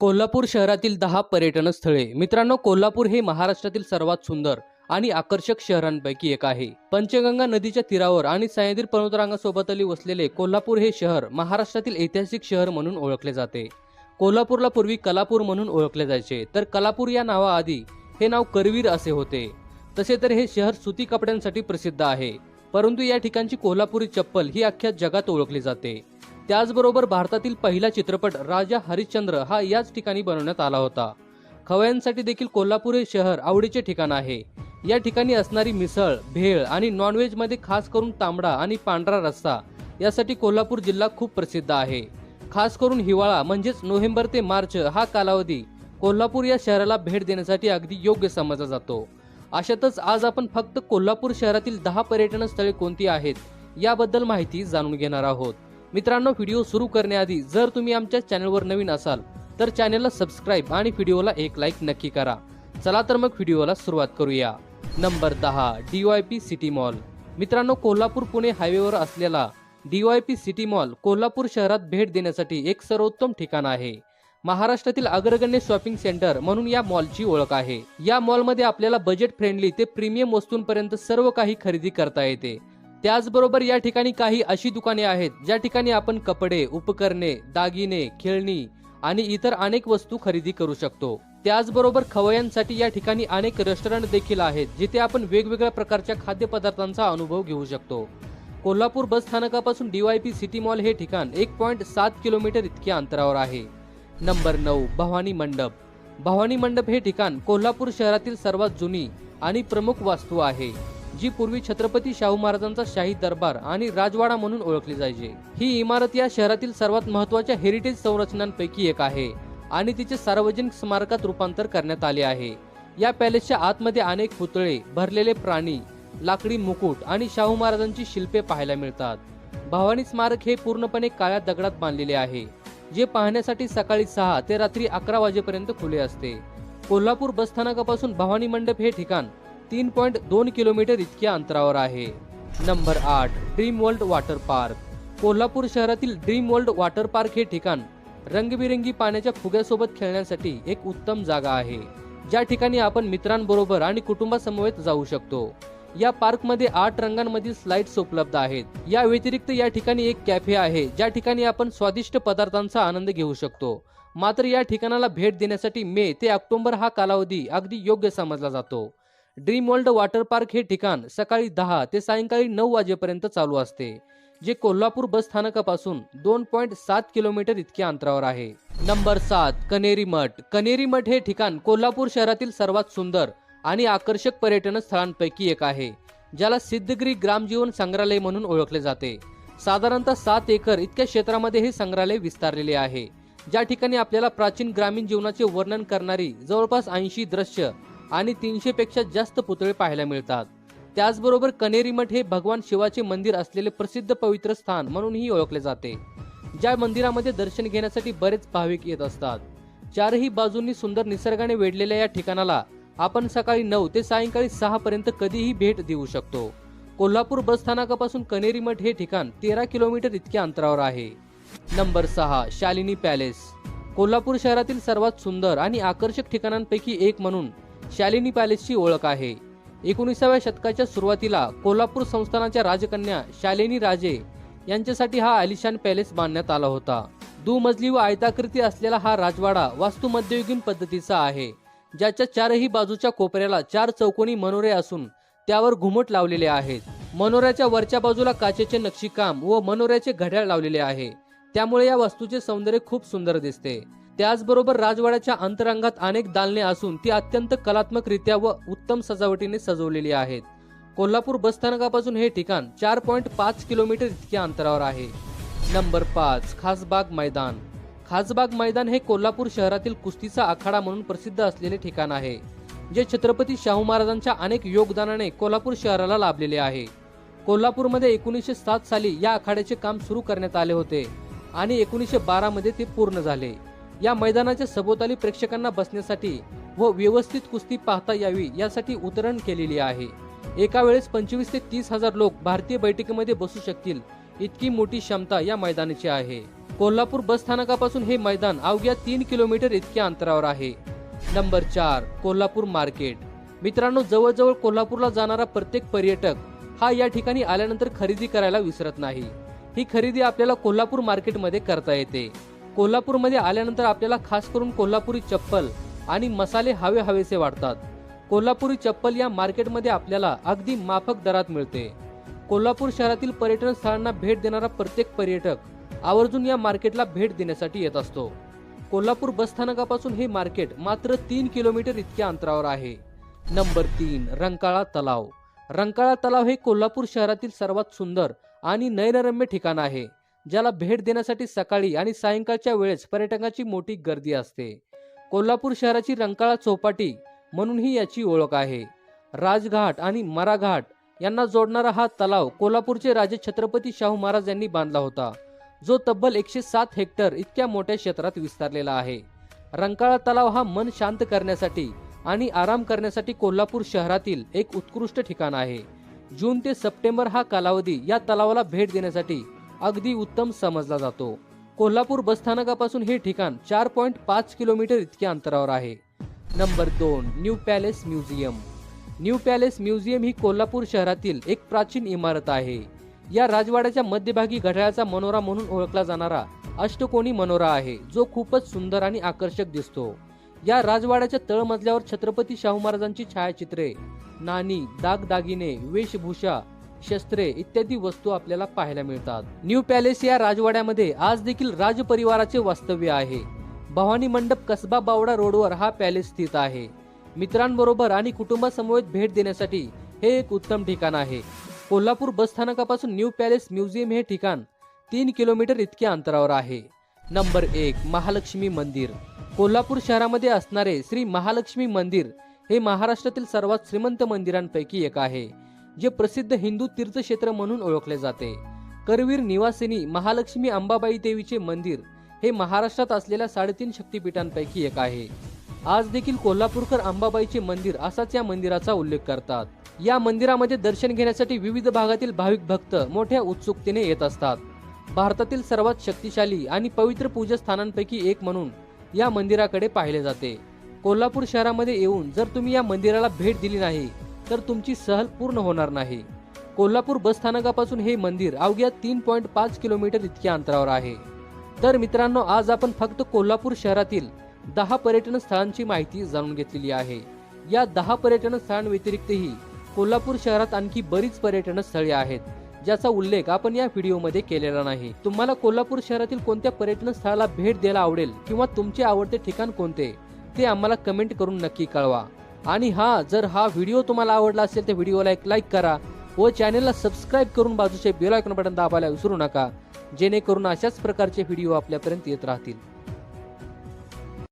कोल्हापूर शहरातील 10 पर्यटन स्थळे. मित्रांनो, कोल्हापूर हे महाराष्ट्रातील सर्वात सुंदर आणि आकर्षक शहरांपैकी एक आहे. पंचगंगा नदीच्या तीरावर आणि सह्याद्री पर्वतरांगासोबतली वसलेले कोल्हापूर हे शहर महाराष्ट्रातील ऐतिहासिक शहर म्हणून ओळखले जाते. कोल्हापूरला पूर्वी कलापूर म्हणून ओळखले जायचे, तर कलापूर या नावाआधी हे नाव करवीर असे होते. तसे तर हे शहर सुती कपड्यांसाठी प्रसिद्ध आहे, परंतु या ठिकाणची कोल्हापुरी चप्पल ही अख्ख्या जगात ओळखली जाते. त्याचबरोबर भारतातील पहिला चित्रपट राजा हरिश्चंद्र हा याच ठिकाणी बनवण्यात आला होता. खवय्यांसाठी देखील कोल्हापूर हे शहर आवडीचे ठिकाण आहे. या ठिकाणी असणारी मिसळ, भेळ आणि नॉनव्हेज मध्ये खास करून तांबडा आणि पांढरा रस्सा यासाठी कोल्हापूर जिल्हा खूप प्रसिद्ध आहे. खास करून हिवाळा म्हणजेच नोव्हेंबर ते मार्च हा कालावधी कोल्हापूर या शहराला भेट देण्यासाठी अगदी योग्य समजला जातो. अशातच आज आपण फक्त कोल्हापूर शहरातील 10 पर्यटन स्थळे कोणती आहेत याबद्दल माहिती जाणून घेणार आहोत. मित्रांनो, व्हिडिओ सुरू करण्याआधी जर तुम्ही आमच्या चॅनलवर नवीन असाल तर चॅनलला सबस्क्राईब आणि व्हिडिओला एक लाईक नक्की करा. चला तर मग व्हिडिओला सुरुवात करूया. Number 10, DYP city mall. मित्रांनो, कोल्हापूर पुणे हायवेवर असलेला DYP सिटी मॉल कोल्हापूर शहरात भेट देण्यासाठी एक सर्वोत्तम ठिकाण आहे. महाराष्ट्रातील अग्रगण्य शॉपिंग सेंटर म्हणून या मॉलची ओळख आहे. या मॉलमध्ये आपल्याला बजेट फ्रेंडली ते प्रीमियम वस्तूंपर्यंत सर्व काही खरेदी करता येते. त्याचबरोबर या ठिकाणी काही अशी दुकाने आहेत ज्या ठिकाणी आपण कपडे, उपकरणे, दागिने, खेळणी आणि इतर अनेक वस्तू खरेदी करू शकतो. त्याचबरोबर खवय्यांसाठी या ठिकाणी अनेक रेस्टॉरंट देखील आहेत जिथे आपण वेगवेगळ्या प्रकारच्या खाद्यपदार्थांचा अनुभव घेऊ शकतो. कोल्हापूर बस स्थानकापासून DYP सिटी मॉल हे ठिकाण 1.7 किलोमीटर इतक्या अंतरावर आहे. नंबर 9, भवानी मंडप. भवानी मंडप हे ठिकाण कोल्हापूर शहरातील सर्वात जुनी आणि प्रमुख वास्तू आहे, जी पूर्वी छत्रपती शाहू महाराजांचा शाही दरबार आणि राजवाडा म्हणून ओळखली जायचे. ही इमारत या शहरातील सर्वात महत्त्वाच्या हेरिटेज संरचनांपैकी एक आहे आणि तिचे सार्वजनिक स्मारकात रूपांतर करण्यात आले आहे. या पॅलेसच्या आतमध्ये अनेक पुतळे, भरलेले प्राणी, लाकडी मुकुट आणि शाहू महाराजांची शिल्पे पाहायला मिळतात. भवानी स्मारक हे पूर्णपणे काळ्या दगडात बांधलेले आहे, जे पाहण्यासाठी सकाळी 6 ते रात्री 11 वाजेपर्यंत खुले असते. कोल्हापूर बस स्थानकापासून भवानी मंडप हे ठिकाण 3.2 किलोमीटर इतक्या अंतरावर आहे. Number 8, dream world water park. Kolhapur शहरातील ड्रीम वर्ल्ड वॉटर पार्क हे ठिकाण रंगबिरंगी पाण्याच्या फुग्यासोबत खेळण्यासाठी एक उत्तम जागा आहे, ज्या ठिकाणी आपण मित्रांबरोबर आणि कुटुंबासमवेत जाऊ शकतो. या पार्कमध्ये 8 रंगांमधील स्लाइड्स उपलब्ध आहेत. या व्यतिरिक्त या ठिकाणी एक कॅफे आहे, ज्या ठिकाणी आपण स्वादिष्ट पदार्थांचा आनंद घेऊ शकतो. मात्र या ठिकाणाला भेट देण्यासाठी मे ते ऑक्टोबर हा कालावधी अगदी योग्य समजला जातो. ड्रीम वर्ल्ड वॉटर पार्क हे ठिकाण सकाळी 10 ते सायंकाळी 9 वाजेपर्यंत चालू असते, जे कोल्हापूर बस स्थानकापासून 2.7 किलोमीटर इतक्या अंतरावर आहे. नंबर 7, कनेरी मठ. कनेरी मठ हे ठिकाण कोल्हापूर शहरातील सर्वात सुंदर आणि आकर्षक पर्यटन स्थळांपैकी एक आहे, ज्याला सिद्धगिरी ग्रामजीवन संग्रहालय म्हणून ओळखले जाते. साधारणतः 7 एकर इतक्या क्षेत्रामध्ये हे संग्रहालय विस्तारलेले आहे, ज्या ठिकाणी आपल्याला प्राचीन ग्रामीण जीवनाचे वर्णन करणारी जवळपास 80 दृश्य आणि 300 पेक्षा जास्त पुतळे पाहायला मिळतात. त्याचबरोबर कनेरी मठ हे भगवान शिवाचे मंदिर असलेले प्रसिद्ध पवित्र स्थान म्हणूनही ओळखले जाते, ज्या मंदिरामध्ये दर्शन घेण्यासाठी बरेच भाविक येत असतात. चारही बाजूंनी सुंदर निसर्गाने वेढलेल्या या ठिकाणाला आपण सकाळी 9 ते सायंकाळी 6 पर्यंत कधीही भेट देऊ शकतो. कोल्हापूर बस स्थानकापासून कनेरी मठ हे ठिकाण 13 किलोमीटर इतक्या अंतरावर आहे. Number 6, Shalini palace. कोल्हापूर शहरातील सर्वात सुंदर आणि आकर्षक ठिकाणांपैकी एक म्हणून शालिनी पॅलेसची ओळख आहे. 19व्या शतकाच्या सुरुवातीला कोल्हापूर संस्थानाच्या राजकन्या शालिनी राजे यांच्यासाठी हा आलिशान पॅलेस बांधण्यात आला होता. दुमजली व आयताकृती असलेला हा राजवाडा वास्तू मध्ययुगीन पद्धतीचा आहे, ज्याच्या चारही बाजूच्या कोपऱ्याला 4 चौकोनी मनोरे असून त्यावर घुमट लावलेले आहेत. मनोऱ्याच्या वरच्या बाजूला काचेचे नक्षीकाम व मनोऱ्याचे घड्याळ लावलेले आहे, त्यामुळे या वास्तूचे सौंदर्य खूप सुंदर दिसते. त्याचबरोबर राजवाड्याच्या अंतरंगात अनेक दालने असून ती अत्यंत कलात्मकरित्या व उत्तम सजावटीने सजवलेली आहेत. कोल्हापूर बस स्थानकापासून हे ठिकाण 4.5 किलोमीटर इतक्या अंतरावर आहे. नंबर 5, खासबाग मैदान. खासबाग मैदान हे कोल्हापूर शहरातील कुस्तीचा आखाडा म्हणून प्रसिद्ध असलेले ठिकाण आहे, जे छत्रपती शाहू महाराजांच्या अनेक योगदानाने कोल्हापूर शहराला लाभलेले आहे. कोल्हापूरमध्ये 1907 साली या आखाड्याचे काम सुरू करण्यात आले होते आणि 1912 मध्ये ते पूर्ण झाले. या मैदानाच्या सभोवताली प्रेक्षकांना बसण्यासाठी व व्यवस्थित कुस्ती पाहता यावी यासाठी उतरण केलेली आहे. एका वेळेस 25 ते 30 हजार लोक भारतीय बैठकीमध्ये बसू शकतील इतकी मोठी क्षमता या मैदानाची आहे. कोल्हापूर बस स्थानकापासून हे मैदान अवघ्या 3 किलोमीटर इतक्या अंतरावर आहे. Number 4, Kolhapur market. मित्रांनो, जवळजवळ कोल्हापूरला जाणारा प्रत्येक पर्यटक हा या ठिकाणी आल्यानंतर खरेदी करायला विसरत नाही. ही खरेदी आपल्याला कोल्हापूर मार्केटमध्ये करता येते. कोल्हापूरमध्ये आल्यानंतर आपल्याला खास करून कोल्हापुरी चप्पल आणि मसाले हवेसे वाटतात. कोल्हापुरी चप्पल या मार्केटमध्ये आपल्याला अगदी माफक दरात मिळते. कोल्हापूर शहरातील पर्यटन स्थळांना भेट देणारा प्रत्येक पर्यटक आवर्जून या मार्केटला भेट देण्यासाठी येत असतो. कोल्हापूर बस स्थानकापासून हे मार्केट मात्र 3 किलोमीटर इतक्या अंतरावर आहे. नंबर 3, रंकाळा तलाव. रंकाळा तलाव हे कोल्हापूर शहरातील सर्वात सुंदर आणि नयनरम्य ठिकाण आहे, ज्याला भेट देण्यासाठी सकाळी आणि सायंकाळच्या वेळेस पर्यटकांची मोठी गर्दी असते. कोल्हापूर शहराची रंकाळा चौपाटी म्हणूनही याची ओळख आहे. राजघाट आणि मराघाट यांना जोडणारा हा तलाव कोल्हापूरचे राजे छत्रपती शाहू महाराज यांनी बांधला होता, जो तब्बल 107 हेक्टर इतक्या मोठ्या क्षेत्रात विस्तारलेला आहे. रंकाळा तलाव हा मन शांत करण्यासाठी आणि आराम करण्यासाठी कोल्हापूर शहरातील एक उत्कृष्ट ठिकाण आहे. जून ते सप्टेंबर हा कालावधी या तलावाला भेट देण्यासाठी अगदी उत्तम समजला जातो. कोल्हापूर बसस्थानकापासून हे ठिकाण 4.5 किलोमीटर इतक्या अंतरावर आहे. Number 2, new palace museum. New palace museum ही कोल्हापूर शहरातील एक प्राचीन इमारत आहे. या राजवाड्याच्या मध्यभागी घड्याळाचा मनोरा म्हणून ओळखला जाणारा अष्टकोनी मनोरा आहे, जो खूपच सुंदर आणि आकर्षक दिसतो. या राजवाड्याच्या तळमजल्यावर छत्रपती शाहू महाराजांची छायाचित्रे, नाणी, दागदागिने, वेशभूषा, शस्त्रे इत्यादी वस्तू आपल्याला पाहायला मिळतात. न्यू पॅलेस या राजवाड्यामध्ये आज देखील राजपरिवाराचे वास्तव्य आहे. भवानी मंडप कसबा बावडा रोडवर हा पॅलेस स्थित आहे. मित्रांबरोबर आणि कुटुंबासमवेत भेट देण्यासाठी हे एक उत्तम ठिकाण आहे. कोल्हापूर बस स्थानकापासून न्यू पॅलेस म्युझियम हे ठिकाण 3 किलोमीटर इतक्या अंतरावर आहे. नंबर 1, महालक्ष्मी मंदिर. कोल्हापूर शहरामध्ये असणारे श्री महालक्ष्मी मंदिर हे महाराष्ट्रातील सर्वात श्रीमंत मंदिरांपैकी एक आहे, जे प्रसिद्ध हिंदू तीर्थक्षेत्र म्हणून ओळखले जाते. करवीर निवासिनी महालक्ष्मी अंबाबाई देवीचे मंदिर हे महाराष्ट्रात असलेल्या 3.5 शक्तिपीठांपैकी एक आहे. आज देखील कोल्हापूरकर अंबाबाईचे मंदिर असाच या मंदिराचा उल्लेख करतात. या मंदिरामध्ये दर्शन घेण्यासाठी विविध भागातील भाविक भक्त मोठ्या उत्सुकतेने येत असतात. भारतातील सर्वात शक्तिशाली आणि पवित्र पूजास्थानांपैकी एक म्हणून या मंदिराकडे पाहिले जाते. कोल्हापूर शहरामध्ये येऊन जर तुम्ही या मंदिराला भेट दिली नाही तर तुमची सहल पूर्ण होणार नाही. कोल्हापूर बस स्थानकापासून हे मंदिर अवघ्या 3.5 किलोमीटर इतक्या अंतरावर आहे. तर मित्रांनो, आज आपण फक्त कोल्हापूर शहरातील 10 पर्यटन स्थळांची माहिती जाणून घेतलेली आहे. या 10 पर्यटन स्थळांव्यतिरिक्तही कोल्हापूर शहरात आणखी बरीच पर्यटन स्थळे आहेत, ज्याचा उल्लेख आपण या व्हिडिओमध्ये केलेला नाही. तुम्हाला कोल्हापूर शहरातील कोणत्या पर्यटन स्थळाला भेट द्यायला आवडेल किंवा तुमचे आवडते ठिकाण कोणते ते आम्हाला कमेंट करून नक्की कळवा. आणि जर हा व्हिडिओ तुम्हाला आवडला असेल तर व्हिडिओला एक लाईक करा व चॅनलला सबस्क्राईब करून बाजूचे बेल आयकॉन बटन दाबायला विसरू नका, जेणेकरून अशाच प्रकारचे व्हिडिओ आपल्यापर्यंत येत राहतील.